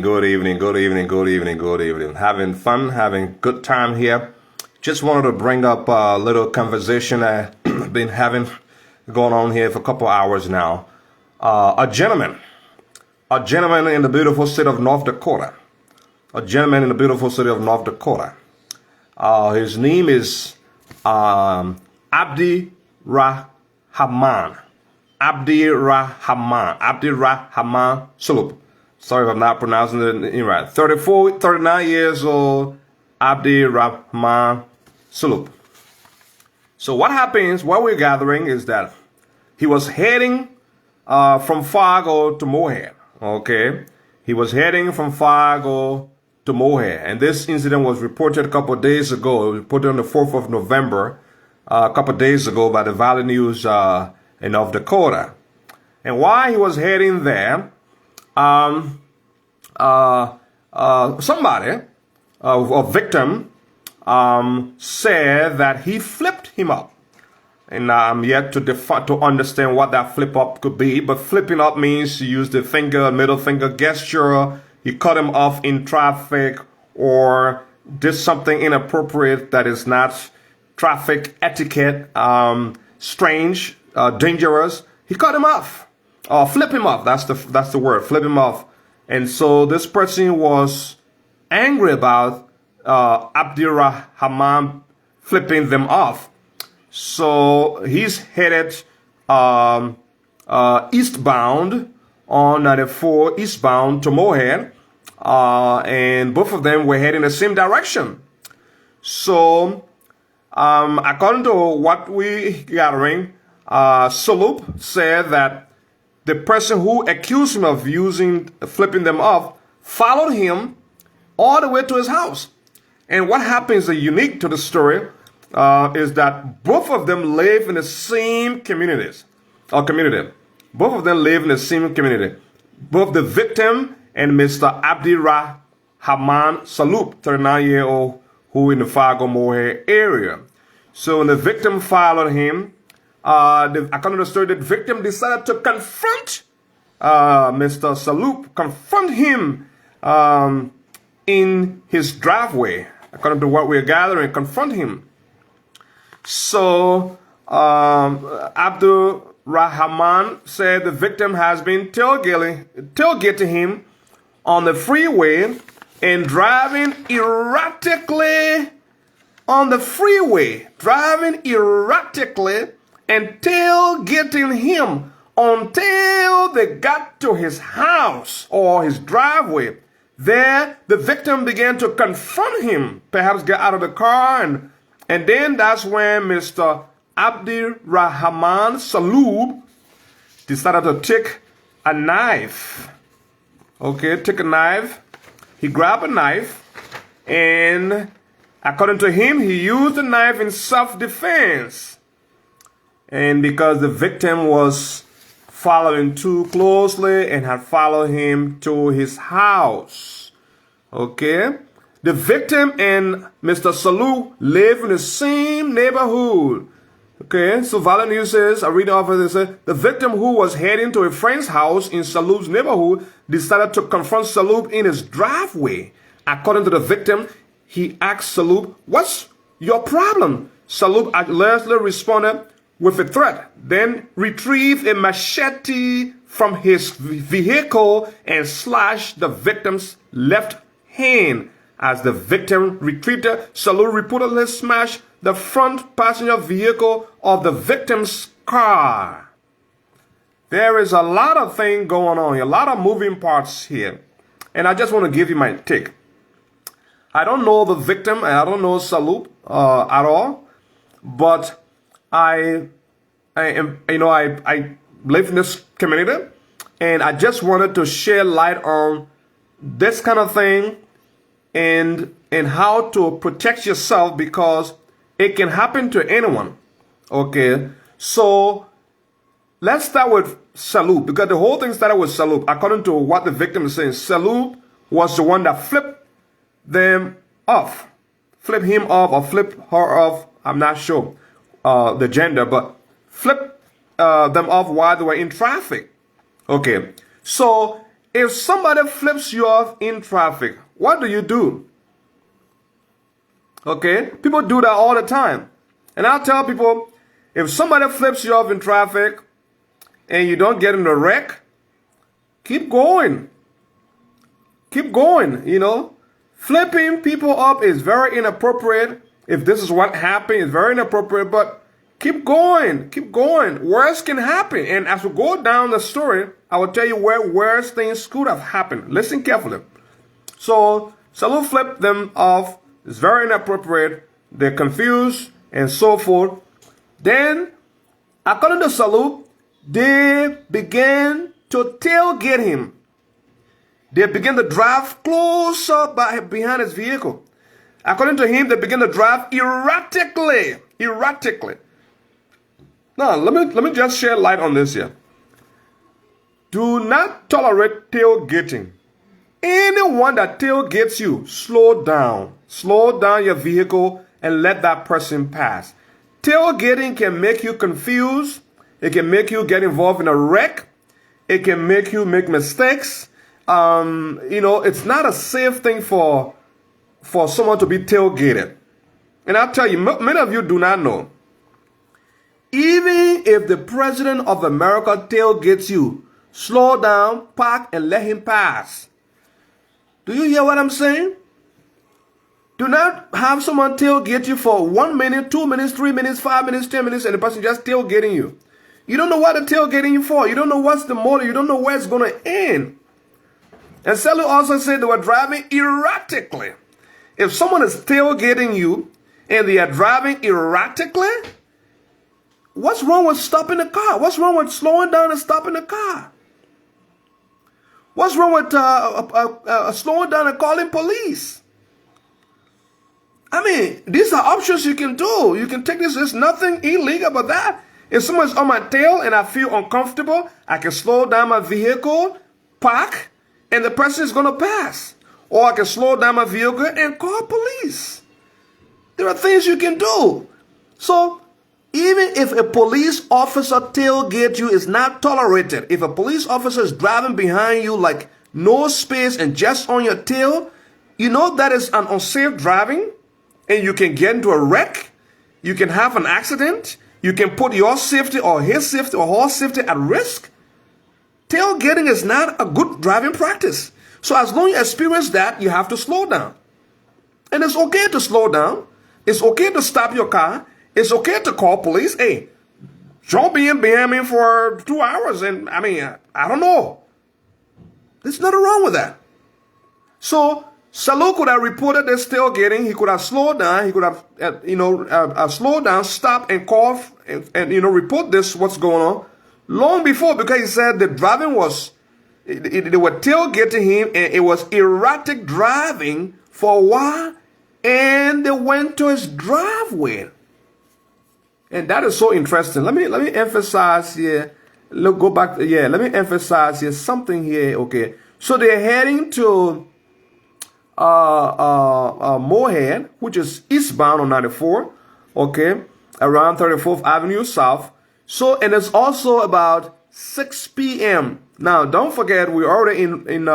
Good evening, good evening, good evening, good evening. Having fun, having good time here. Just wanted to bring up a little conversation I've been having going on here for a couple hours now. A gentleman in the beautiful state of North Dakota. A gentleman in the beautiful city of North Dakota. His name is Abdirahaman. Abdirahaman Sulub. Sorry if I'm not pronouncing it right. 39 years old, Abdirahaman Sulub. So what happens while we're gathering is that he was heading from Fargo to Moorhead. Okay, he was heading from Fargo to Moorhead, and this incident was reported a couple of days ago. It was reported on the 4th of November, a couple of days ago by the Valley News in North Dakota. And while he was heading there, somebody, a victim, said that he flipped him up. And I'm yet to understand what that flip up could be. But flipping up means you use the middle finger gesture. You cut him off in traffic or did something inappropriate that is not traffic etiquette, strange, dangerous. He cut him off. Flip him off. That's the word. Flip him off. And so this person was angry about Abdirahaman flipping them off. So he's headed eastbound on 94, eastbound to Moorhead, and both of them were heading the same direction. So according to what we gathering, Sulub said that the person who accused him of flipping them off followed him all the way to his house. And what happens unique to the story is that both of them live in the same community. Both of them live in the same community. Both the victim and Mr. Abdirahaman Sulub, 39-year-old, who in the Fargo Moorhead area. So when the victim followed him, according to the story, the victim decided to confront Mr. Sulub, confront him in his driveway. According to what we're gathering, confront him. So Abdirahaman said the victim has been tailgating him on the freeway and driving erratically on the freeway, and tailgating him until they got to his house or his driveway. There, the victim began to confront him, perhaps get out of the car, and then that's when Mr. Abdirahaman Sulub decided to take a knife. Okay, take a knife. He grabbed a knife, and according to him, he used the knife in self-defense. And because the victim was following too closely and had followed him to his house. Okay? The victim and Mr. Sulub live in the same neighborhood. Okay, so Valley News says, I read off of this, the victim who was heading to a friend's house in Sulub's neighborhood decided to confront Sulub in his driveway. According to the victim, he asked Sulub, "What's your problem?" Sulub allegedly responded with a threat, then retrieved a machete from his vehicle and slashed the victim's left hand. As the victim retreated, Sulub reportedly smashed the front passenger vehicle of the victim's car. There is a lot of things going on here, a lot of moving parts here. And I just want to give you my take. I don't know the victim, and I don't know Sulub at all, but I live in this community, and I just wanted to shed light on this kind of thing and how to protect yourself, because it can happen to anyone. Okay, so let's start with Sulub, because the whole thing started with Sulub. According to what the victim is saying, Sulub was the one that flipped them off. Flip him off or flip her off. I'm not sure the gender, but flip them off while they were in traffic. Okay, so If somebody flips you off in traffic, what do you do? Okay? People do that all the time. And I'll tell people, if somebody flips you off in traffic and you don't get in a wreck, keep going. Keep going, you know. Flipping people up is very inappropriate. If this is what happened, it's very inappropriate, but keep going. Keep going. Worse can happen. And as we go down the story, I will tell you where worse things could have happened. Listen carefully. So, Sulub flipped them off. It's very inappropriate. They're confused and so forth. Then, according to Sulub, they began to tailgate him. They began to drive closer behind his vehicle. According to him, they began to drive erratically. Erratically. Now, let me just share light on this here. Do not tolerate tailgating. Anyone that tailgates you, slow down. Slow down your vehicle and let that person pass. Tailgating can make you confused. It can make you get involved in a wreck. It can make you make mistakes. You know, it's not a safe thing for someone to be tailgated. And I'll tell you, many of you do not know. Even if the president of America tailgates you, slow down, park, and let him pass. Do you hear what I'm saying? Do not have someone tailgate you for 1 minute, 2 minutes, 3 minutes, 5 minutes, 10 minutes, and the person just tailgating you. You don't know what they're tailgating you for. You don't know what's the motive. You don't know where it's going to end. And Sulub also said they were driving erratically. If someone is tailgating you and they are driving erratically, what's wrong with stopping the car? What's wrong with slowing down and stopping the car? What's wrong with slowing down and calling police? I mean, these are options you can do. You can take this. There's nothing illegal about that. If someone's on my tail and I feel uncomfortable, I can slow down my vehicle, park, and the person is going to pass. Or I can slow down my vehicle and call police. There are things you can do. So, even if a police officer tailgates you, it's not tolerated. If a police officer is driving behind you like no space and just on your tail, you know that is an unsafe driving, and you can get into a wreck. You can have an accident. You can put your safety or his safety or her safety at risk. Tailgating is not a good driving practice. So as long as you experience that, you have to slow down. And it's okay to slow down. It's okay to stop your car. It's okay to call police. Hey, don't be in behind me for 2 hours. And I mean, I don't know. There's nothing wrong with that. So Sulub could have reported this tailgating. He could have slowed down. He could have, slowed down, stopped and called and report this, what's going on. Long before, because he said the driving was, they were tailgating him and it was erratic driving for a while. And they went to his driveway. And that is so interesting. Let me emphasize here. Look, go back. Yeah, let me emphasize here something here. Okay. So they're heading to Moorhead, which is eastbound on 94, okay, around 34th Avenue South. So, and it's also about 6 p.m. Now, don't forget, we're already in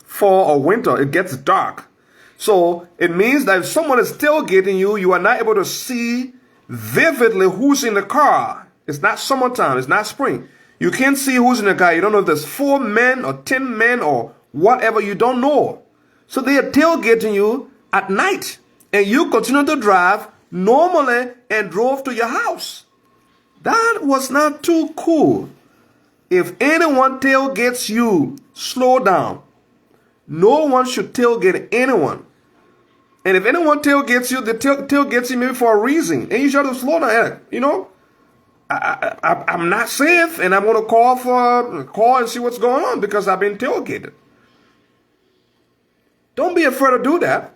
fall or winter. It gets dark. So, it means that if someone is tailgating you, you are not able to see vividly who's in the car. It's not summertime. It's not spring. You can't see who's in the car. You don't know if there's 4 men or 10 men or whatever. You don't know. So they are tailgating you at night, and you continue to drive normally and drove to your house. That was not too cool. If anyone tailgates you, slow down. No one should tailgate anyone. And if anyone tailgates you, they tailgates you maybe for a reason, and you should have slow down. You know, I'm not safe, and I'm going to call and see what's going on because I've been tailgated. Don't be afraid to do that.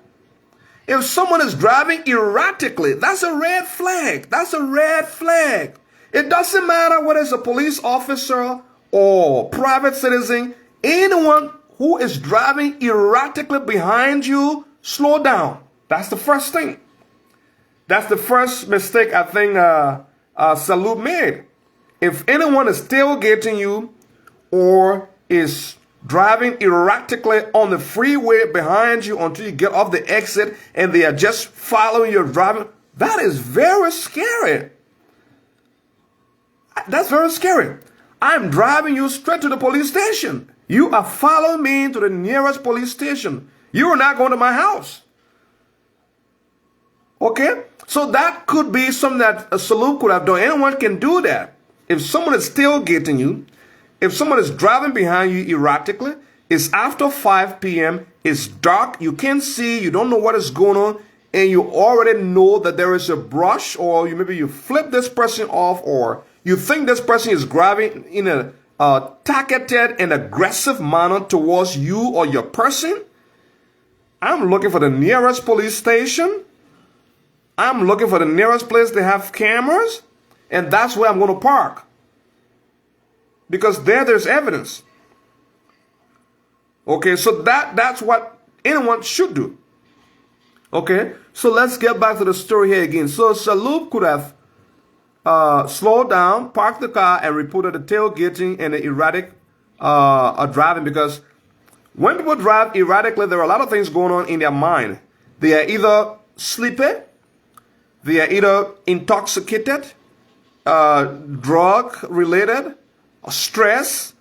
If someone is driving erratically, that's a red flag. That's a red flag. It doesn't matter whether it's a police officer or private citizen. Anyone who is driving erratically behind you, slow down. That's the first thing. That's the first mistake I think Sulub made. If anyone is tailgating you or is driving erratically on the freeway behind you until you get off the exit and they are just following your driving. That is very scary. That's very scary. I'm driving you straight to the police station. You are following me to the nearest police station. You are not going to my house. Okay? So that could be something that a Sulub could have done. Anyone can do that. If someone is tailgating you, if someone is driving behind you erratically, it's after 5 p.m., it's dark, you can't see, you don't know what is going on, and you already know that there is a brush, or maybe you flip this person off, or you think this person is driving in a targeted and aggressive manner towards you or your person. I'm looking for the nearest police station. I'm looking for the nearest place they have cameras, and that's where I'm going to park. Because there's evidence. Okay, so that's what anyone should do. Okay, so let's get back to the story here again. So Sulub could have slowed down, parked the car, and reported the tailgating and the erratic driving, because when people drive erratically, there are a lot of things going on in their mind. They are either sleepy, they are either intoxicated, drug-related, stress,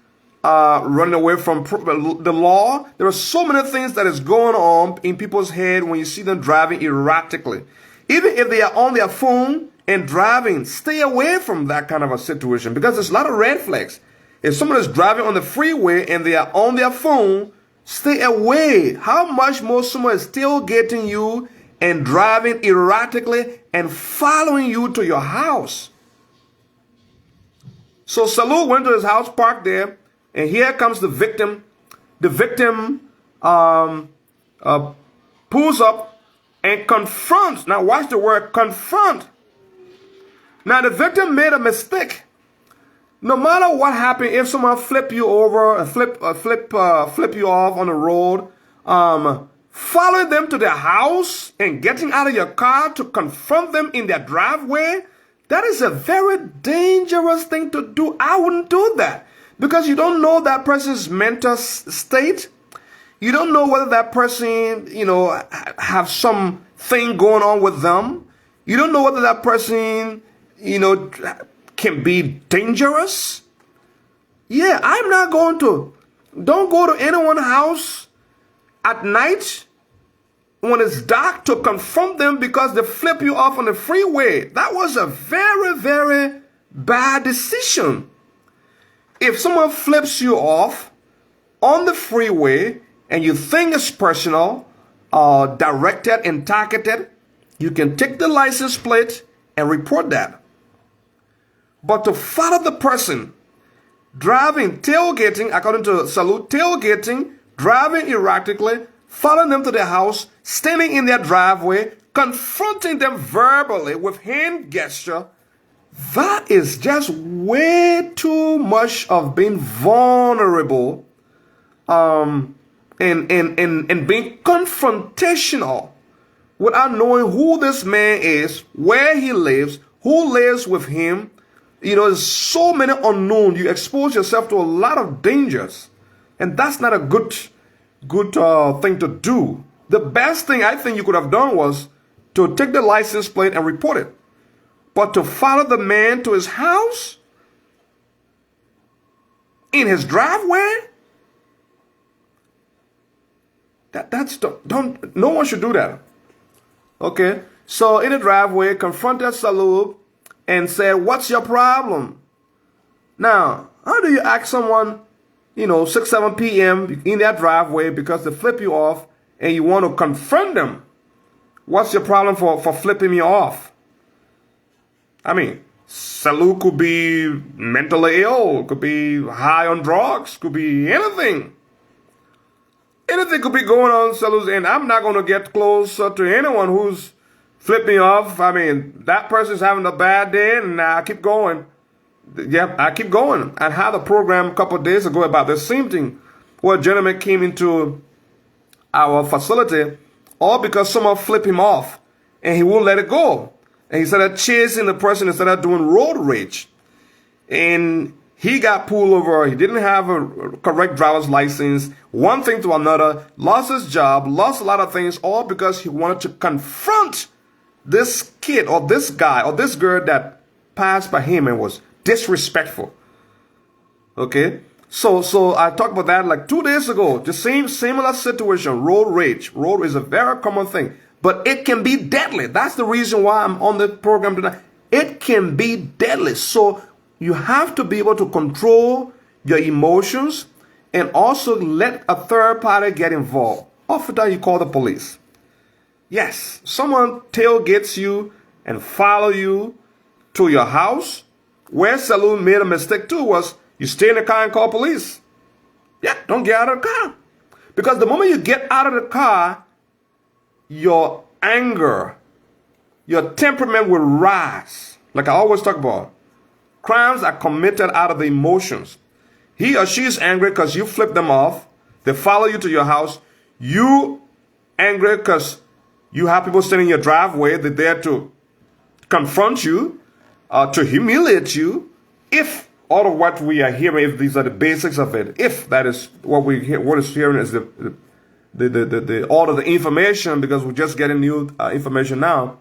running away from the law. There are so many things that is going on in people's head when you see them driving erratically. Even if they are on their phone and driving, stay away from that kind of a situation, because there's a lot of red flags. If someone is driving on the freeway and they are on their phone, stay away. How much more someone is tailgating you and driving erratically and following you to your house? So Sulub went to his house, parked there, and here comes the victim. The victim pulls up and confronts. Now watch the word confront. Now the victim made a mistake. No matter what happened, if someone flip you over, flip you off on the road, following them to their house and getting out of your car to confront them in their driveway, that is a very dangerous thing to do. I wouldn't do that, because you don't know that person's mental state. You don't know whether that person, have something going on with them. You don't know whether that person, can be dangerous. Yeah, I'm not going to. Don't go to anyone's house at night when it's dark to confront them because they flip you off on the freeway. That was a very, very bad decision. If someone flips you off on the freeway and you think it's personal, directed and targeted, you can take the license plate and report that. But to follow the person driving, tailgating, according to Sulub, tailgating, driving erratically, following them to their house, standing in their driveway, confronting them verbally with hand gesture, that is just way too much of being vulnerable and being confrontational without knowing who this man is, where he lives, who lives with him. There's so many unknowns. You expose yourself to a lot of dangers, and that's not a good thing to do. The best thing I think you could have done was to take the license plate and report it. But to follow the man to his house, in his driveway, no one should do that. Okay, so in the driveway, confronted Sulub and said, "What's your problem?" Now, how do you ask someone, 6, 7 p.m. in their driveway because they flip you off and you want to confront them? What's your problem for flipping me off? I mean, Sulub could be mentally ill, could be high on drugs, could be anything. Anything could be going on, Sulub, and I'm not going to get closer to anyone who's flipping me off. I mean, that person's having a bad day, and I keep going. Yep, I keep going. I had a program a couple of days ago about the same thing, where a gentleman came into our facility, all because someone flipped him off, and he won't let it go. And he started chasing the person and started doing road rage. And He got pulled over. He didn't have a correct driver's license. One thing to another. Lost his job. Lost a lot of things. All because he wanted to confront this kid or this guy or this girl that passed by him and was disrespectful. Okay? So I talked about that like 2 days ago. The similar situation. Road rage. Road is a very common thing. But it can be deadly. That's the reason why I'm on the program tonight. It can be deadly. So you have to be able to control your emotions and also let a third party get involved. Often you call the police. Yes, someone tailgates you and follow you to your house. Where Sulub made a mistake too was you stay in the car and call police. Yeah, don't get out of the car. Because the moment you get out of the car, your anger, your temperament will rise. Like I always talk about. Crimes are committed out of the emotions. He or she is angry because you flip them off. They follow you to your house. You angry because you have people standing in your driveway. They're there to confront you, to humiliate you. If all of what we are hearing, if these are the basics of it, if that is what we hear, what is hearing is the all of the information, because we're just getting new information now,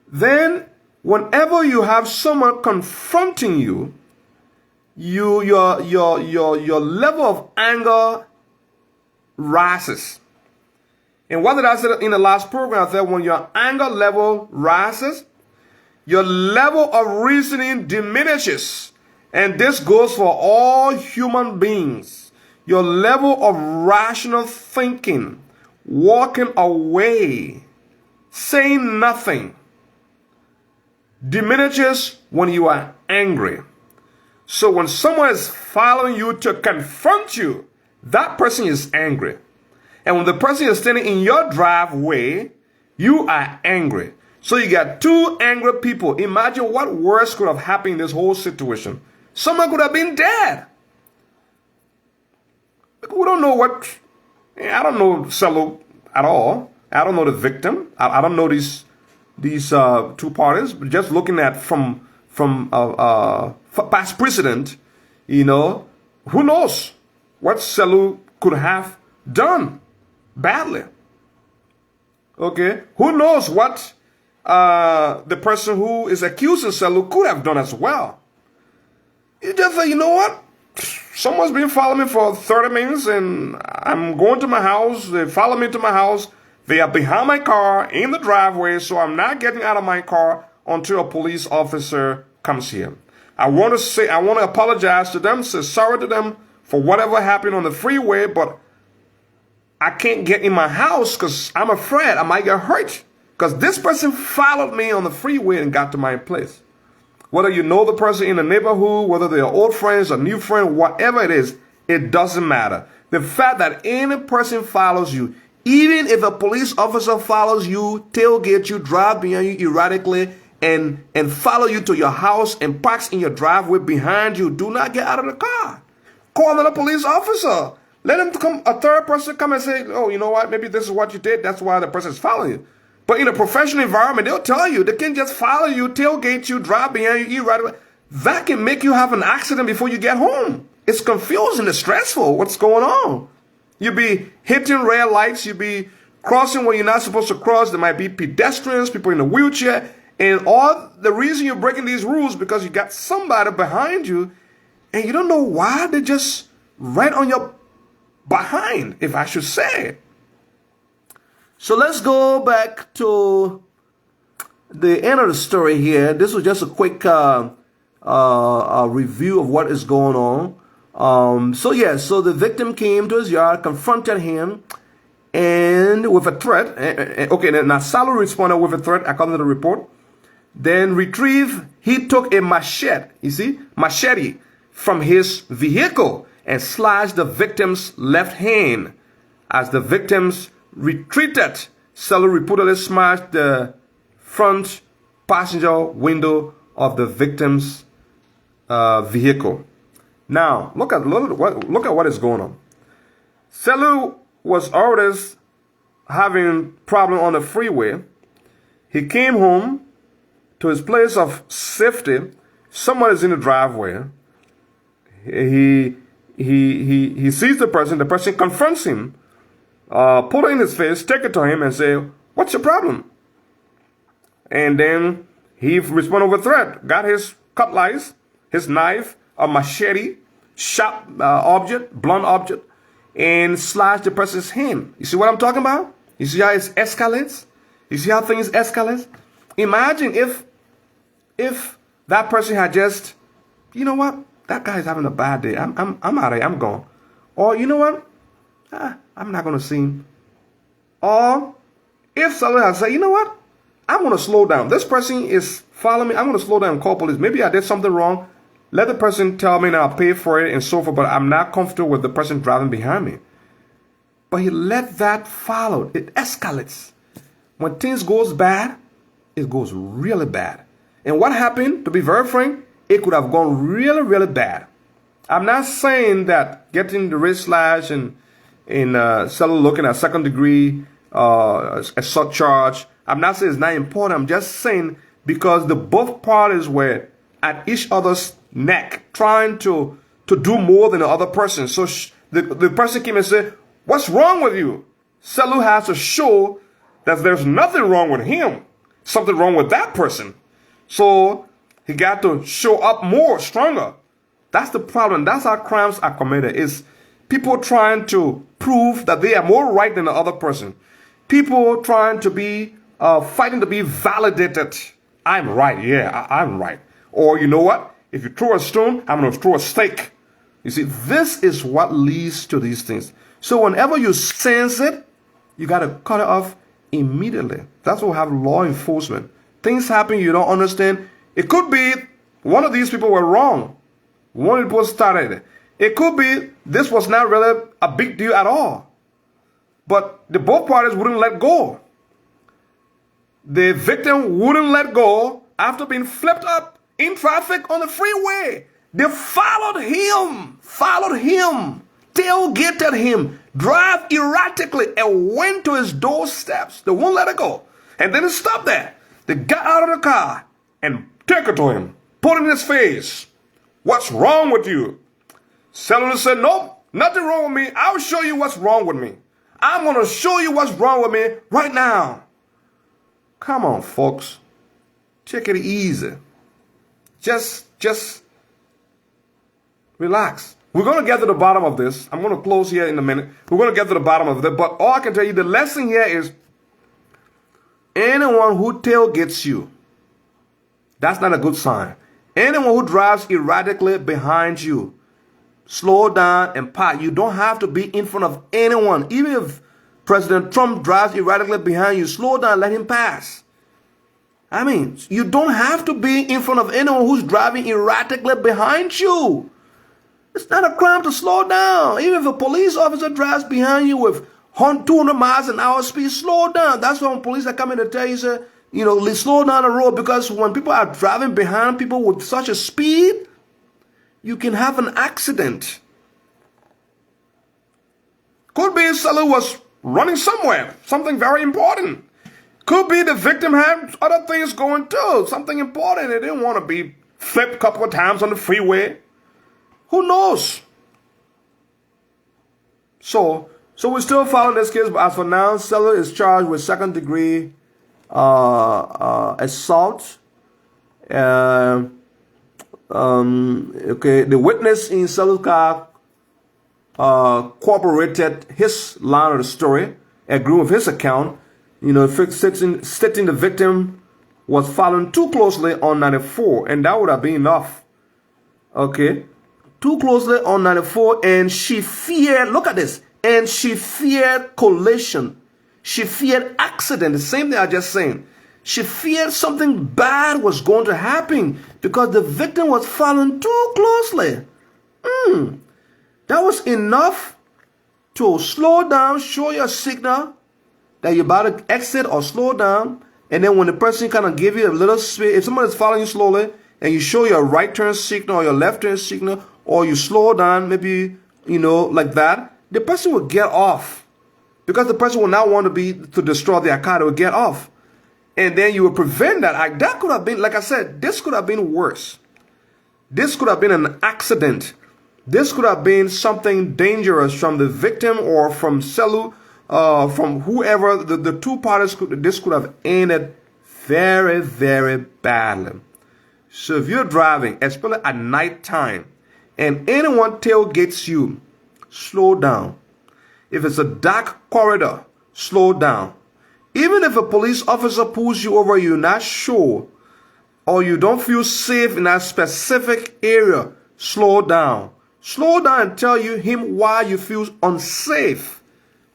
then whenever you have someone confronting you, your level of anger rises. And what did I say in the last program? I said when your anger level rises, your level of reasoning diminishes. And this goes for all human beings. Your level of rational thinking, walking away, saying nothing, diminishes when you are angry. So when someone is following you to confront you, that person is angry. And when the person is standing in your driveway, you are angry. So you got two angry people. Imagine what worse could have happened in this whole situation. Someone could have been dead. We don't know what, I don't know Sulub at all. I don't know the victim. I don't know these two parties. But just looking at from past precedent, you know, who knows what Sulub could have done badly. Okay, who knows what the person who is accusing Sulub could have done as well. You just say, you know what? Someone's been following me for 30 minutes and I'm going to my house. They follow me to my house. They are behind my car in the driveway, so I'm not getting out of my car until a police officer comes here. I want to apologize to them, say sorry to them for whatever happened on the freeway, but I can't get in my house because I'm afraid I might get hurt because this person followed me on the freeway and got to my place. Whether you know the person in the neighborhood, whether they are old friends or new friends, whatever it is, it doesn't matter. The fact that any person follows you, even if a police officer follows you, tailgate you, drive behind you erratically, and follow you to your house and parks in your driveway behind you, do not get out of the car. Call another police officer. Let him come, a third person come and say, oh, you know what, maybe this is what you did. That's why the person is following you. But in a professional environment, they'll tell you. They can just follow you, tailgate you, drive behind you, right away. That can make you have an accident before you get home. It's confusing. It's stressful. What's going on? You'll be hitting red lights. You'll be crossing where you're not supposed to cross. There might be pedestrians, people in a wheelchair. And all the reason you're breaking these rules because you got somebody behind you and you don't know why. They're just right on your behind, if I should say. So let's go back to the end of the story here. This was just a quick review of what is going on. So the victim came to his yard, confronted him, and with a threat. Okay, now Sulub responded with a threat, according to the report. Then he took a machete from his vehicle and slashed the victim's left hand. As the victims retreated, Sulub reportedly smashed the front passenger window of the victim's vehicle. Now, look at what is going on. Sulub was always having problem on the freeway. He came home to his place of safety. Someone is in the driveway. he sees the person confronts him, put it in his face, take it to him and say, what's your problem? And then he responded with threat, got his cutlass, his knife, a machete, sharp object, blunt object, and slashed the person's hand. You see what I'm talking about? You see how it escalates? You see how things escalate? Imagine if that person had just, you know what? That guy's having a bad day. I'm out of here. I'm gone. Or you know what? I'm not going to see him. Or if someone had said, you know what? I'm going to slow down. This person is following me. I'm going to slow down and call police. Maybe I did something wrong. Let the person tell me and I'll pay for it and so forth. But I'm not comfortable with the person driving behind me. But he let that follow. It escalates. When things goes bad, it goes really bad. And what happened, to be very frank, it could have gone really, really bad. I'm not saying that getting the wrist slash and looking at second degree assault charge, I'm not saying it's not important. I'm just saying because the both parties were at each other's neck trying to do more than the other person. So the person came and said, what's wrong with you? Sulub has to show that there's nothing wrong with him. Something wrong with that person. So he got to show up more, stronger. That's the problem. That's how crimes are committed. Is people trying to prove that they are more right than the other person. People trying to be, fighting to be validated. I'm right. Yeah, I'm right. Or you know what? If you throw a stone, I'm going to throw a stake. You see, this is what leads to these things. So whenever you sense it, you got to cut it off immediately. That's why we have law enforcement. Things happen you don't understand. It could be one of these people were wrong. One of the people started it. It could be this was not really a big deal at all. But the both parties wouldn't let go. The victim wouldn't let go after being flipped up in traffic on the freeway. They followed him, tailgated him, drive erratically and went to his doorsteps. They won't let it go. And then it stopped there. They got out of the car and took it to him, put it in his face. What's wrong with you? Sulub said, nope, nothing wrong with me. I'll show you what's wrong with me. I'm going to show you what's wrong with me right now. Come on, folks. Take it easy. Just relax. We're going to get to the bottom of this. I'm going to close here in a minute. We're going to get to the bottom of it. But all I can tell you, the lesson here is anyone who tailgates you, that's not a good sign. Anyone who drives erratically behind you, slow down and park. You don't have to be in front of anyone. Even if President Trump drives erratically behind you, slow down, let him pass. I mean, you don't have to be in front of anyone who's driving erratically behind you. It's not a crime to slow down. Even if a police officer drives behind you with 200 miles an hour speed, slow down. That's why when police are coming to tell you, sir, you know, slow down the road, because when people are driving behind people with such a speed, you can have an accident. Could be Sulub was running somewhere, something very important. Could be the victim had other things going too, something important. They didn't want to be flipped a couple of times on the freeway. Who knows? So we're still following this case, but as for now, Sulub is charged with second degree assault. Okay, the witness in Sulub's car corroborated his line of the story, agreeing with his account. You know, stating the victim was following too closely on 94, and that would have been enough. Okay, too closely on 94, and she feared. Look at this. And she feared collision. She feared accident. The same thing I just saying. She feared something bad was going to happen because the victim was following too closely. That was enough to slow down, show your signal that you're about to exit or slow down. And then when the person kind of give you a little space, if somebody's following you slowly and you show your right turn signal or your left turn signal, or you slow down, maybe, you know, like that, the person will get off because the person will not want to destroy their car. They will get off. And then you will prevent that. That could have been, like I said, this could have been worse. This could have been an accident This could have been something dangerous from the victim or from Sulub, from whoever. The two parties, this could have ended very, very badly. So if you're driving, especially at night time, and anyone tailgates you, slow down. If it's a dark corridor, slow down. Even if a police officer pulls you over, you're not sure, or you don't feel safe in that specific area, slow down. Slow down and tell him why you feel unsafe.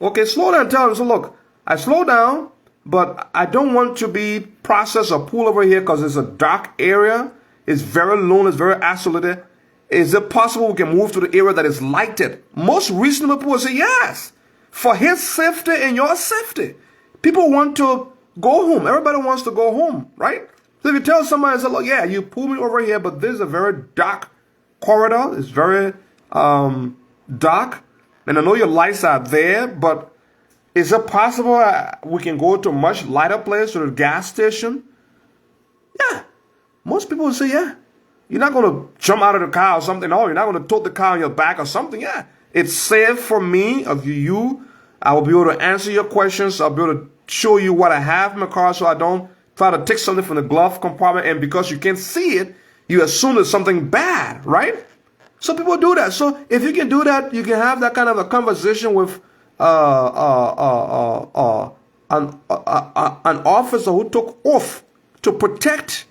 Okay, slow down and tell him, so look, I slow down, but I don't want to be processed or pulled over here because it's a dark area. It's very lone, it's very isolated. Is it possible we can move to the area that is lighted? Most reasonable people will say yes. For his safety and your safety. People want to go home. Everybody wants to go home, right? So if you tell somebody, say, look, yeah, you pulled me over here, but this is a very dark corridor. It's very dark. And I know your lights are there, but is it possible we can go to a much lighter place, to the gas station? Yeah. Most people will say, yeah. You're not going to jump out of the car or something. No, you're not going to tote the car on your back or something. Yeah. It's safe for me, of you. I will be able to answer your questions. I'll be able to show you what I have in my car so I don't try to take something from the glove compartment. And because you can't see it, you assume it's something bad, right? So people do that. So if you can do that, you can have that kind of a conversation with an officer who took oath to protect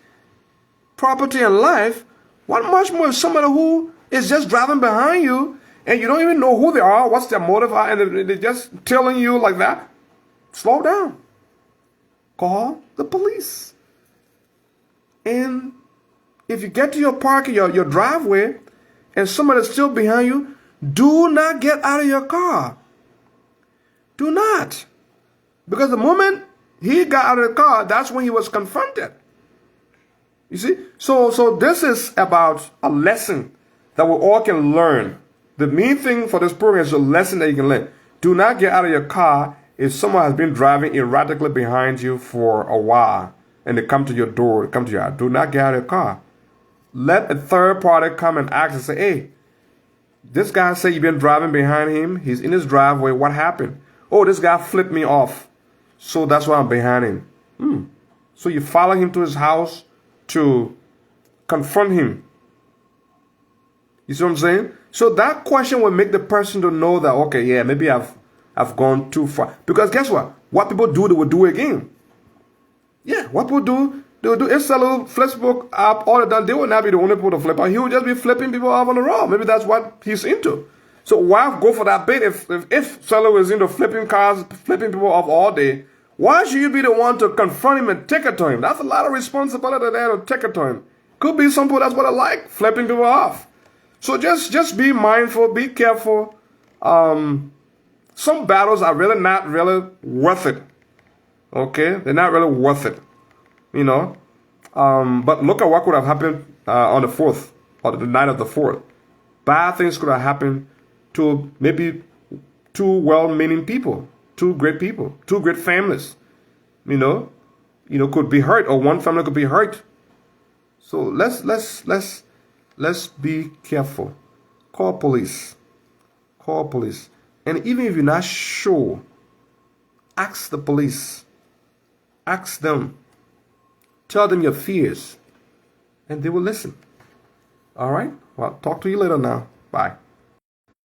property and life. What much more if somebody who is just driving behind you and you don't even know who they are, what's their motive, and they're just telling you like that? Slow down. Call the police. And if you get to your parking, your driveway, and somebody's still behind you, do not get out of your car. Do not. Because the moment he got out of the car, that's when he was confronted. You see? So this is about a lesson that we all can learn. The main thing for this program is a lesson that you can learn. Do not get out of your car if someone has been driving erratically behind you for a while and they come to your door, come to your house. Do not get out of your car. Let a third party come and ask and say, hey, this guy said you've been driving behind him. He's in his driveway. What happened? Oh, this guy flipped me off. So that's why I'm behind him. So you follow him to his house to confront him. You see what I'm saying? So that question will make the person to know that, okay, yeah, maybe I've gone too far. Because guess what? What people do, they will do again. Yeah, what people do, they will do. If Sulub flips people up all the time, they will not be the only people to flip out. He will just be flipping people off on the road. Maybe that's what he's into. So why go for that bait if Sulub is into flipping cars, flipping people off all day? Why should you be the one to confront him and take it to him? That's a lot of responsibility there to take it to him. Could be some people that's what I like, flipping people off. So just be mindful, be careful. Some battles are really not really worth it. Okay? They're not really worth it. You know? But look at what could have happened on the 4th, or the night of the 4th. Bad things could have happened to maybe two well-meaning people. Two great people, two great families, could be hurt, or one family could be hurt. So let's be careful. Call police. Call police. And even if you're not sure, ask the police. Ask them. Tell them your fears, and they will listen. All right? Well, talk to you later now. Bye.